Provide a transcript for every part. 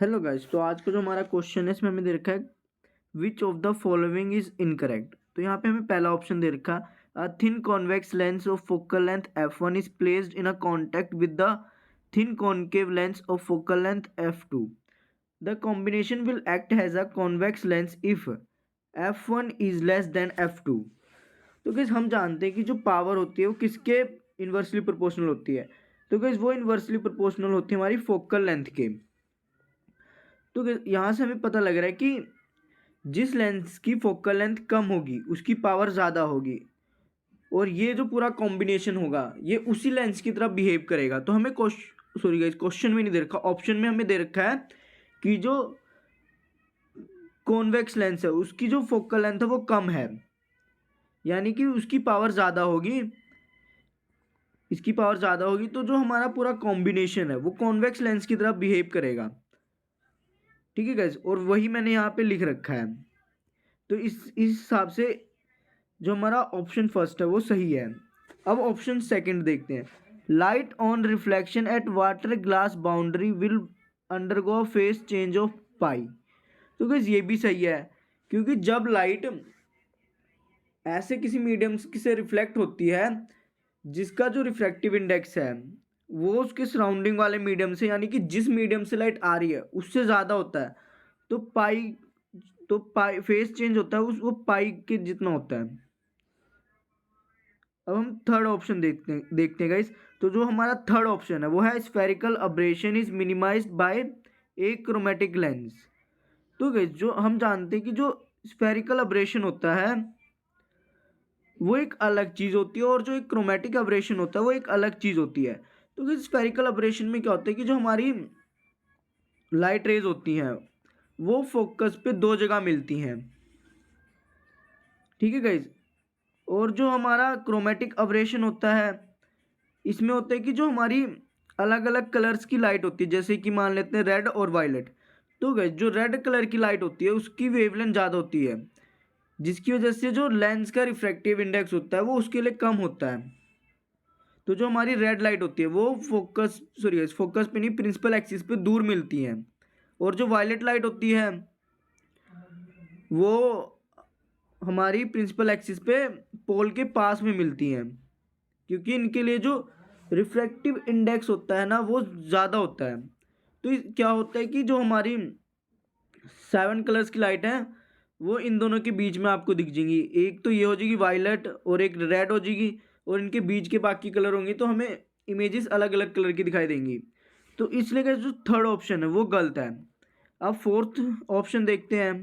Hello guys, तो आज का जो हमारा क्वेश्चन है इसमें हमें दे रखा है which of the following is incorrect. तो यहाँ पे हमें पहला ऑप्शन दे रखा a thin convex lens of focal length f1 is placed in a contact with the thin concave lens of focal length f2। The combination will act as a convex lens if f1 is less than f2। तो guys हम जानते हैं कि जो power होती है वो किसके इन्वर्सली प्रोपोर्शनल होती है। तो गाइस वो इन्वर्सली प्रोपोर्शनल होती है हमारी फोकल लेंथ के। तो यहाँ से हमें पता लग रहा है कि जिस लेंस की फोकल लेंथ कम होगी उसकी पावर ज़्यादा होगी, और ये जो पूरा कॉम्बिनेशन होगा ये उसी लेंस की तरह बिहेव करेगा। तो हमें क्वेश्चन में नहीं दे रखा, ऑप्शन में हमें दे रखा है कि जो कॉन्वेक्स लेंस है उसकी जो फोकल लेंथ है वो कम है, यानी कि उसकी पावर ज़्यादा होगी, इसकी पावर ज़्यादा होगी। तो जो हमारा पूरा कॉम्बिनेशन है वो कॉन्वेक्स लेंस की तरह बिहेव करेगा। ठीक है गाइस, और वही मैंने यहाँ पे लिख रखा है। तो इस हिसाब से जो हमारा ऑप्शन फर्स्ट है वो सही है। अब ऑप्शन सेकंड देखते हैं। Light on reflection at water glass boundary will undergo phase change of pi. तो गाइस ये भी सही है, क्योंकि जब लाइट ऐसे किसी मीडियम से रिफ्लेक्ट होती है जिसका जो रिफ्रैक्टिव इंडेक्स है वो उसके सराउंडिंग वाले मीडियम से, यानी कि जिस मीडियम से लाइट आ रही है उससे ज़्यादा होता है, तो पाई फेस चेंज होता है वो पाई के जितना होता है। अब हम थर्ड ऑप्शन देखते हैं गाइस। तो जो हमारा थर्ड ऑप्शन है वो है spherical aberration is minimized by a chromatic lens. तो गाइस जो हम जानते हैं कि जो स्फेरिकल अब्रेशन होता है वो एक अलग चीज़ होती है, और जो एक क्रोमेटिक अब्रेशन होता है वो एक अलग चीज़ होती है। तो गाइस स्फेरिकल अब्रेशन में क्या होता है कि जो हमारी लाइट रेज होती हैं वो फोकस पे दो जगह मिलती हैं। ठीक है गाइस, और जो हमारा क्रोमेटिक अब्रेशन होता है इसमें होता है कि जो हमारी अलग अलग कलर्स की लाइट होती है, जैसे कि मान लेते हैं रेड और वायलेट। तो गाइस जो रेड कलर की लाइट होती है उसकी वेवलेंथ ज़्यादा होती है, जिसकी वजह से जो लेंस का रिफ्रैक्टिव इंडेक्स होता है वो उसके लिए कम होता है। तो जो हमारी रेड लाइट होती है वो फोकस पे नहीं, प्रिंसिपल एक्सिस पे दूर मिलती है, और जो वायलेट लाइट होती है वो हमारी प्रिंसिपल एक्सिस पे पोल के पास में मिलती हैं, क्योंकि इनके लिए जो रिफ्रैक्टिव इंडेक्स होता है ना वो ज़्यादा होता है। तो क्या होता है कि जो हमारी 7 कलर्स की लाइट है वो इन दोनों के बीच में आपको दिख जाएंगी। एक तो ये हो जाएगी वायलेट और एक रेड हो जाएगी, और इनके बीच के बाकी कलर होंगे तो हमें इमेजेस अलग अलग कलर की दिखाई देंगी। तो इसलिए का जो थर्ड ऑप्शन है वो गलत है। अब फोर्थ ऑप्शन देखते हैं।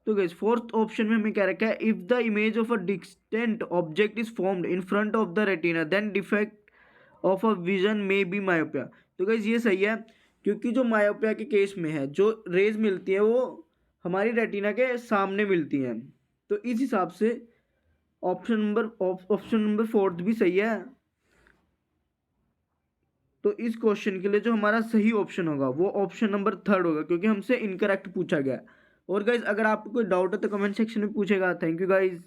तो गाइस फोर्थ ऑप्शन में हमें क्या रखा है, if the image of a distant object is formed in front of the retina then defect of a vision may be myopia. तो गाइस ये सही है, क्योंकि जो मायोपिया के केस में है जो रेज मिलती है वो हमारी रेटिना के सामने मिलती हैं। तो इस हिसाब से ऑप्शन नंबर फोर्थ भी सही है। तो इस क्वेश्चन के लिए जो हमारा सही ऑप्शन होगा वो ऑप्शन नंबर थर्ड होगा, क्योंकि हमसे इनकरेक्ट पूछा गया। और गाइज अगर आपको कोई डाउट है तो कमेंट सेक्शन में पूछेगा। Thank you guys.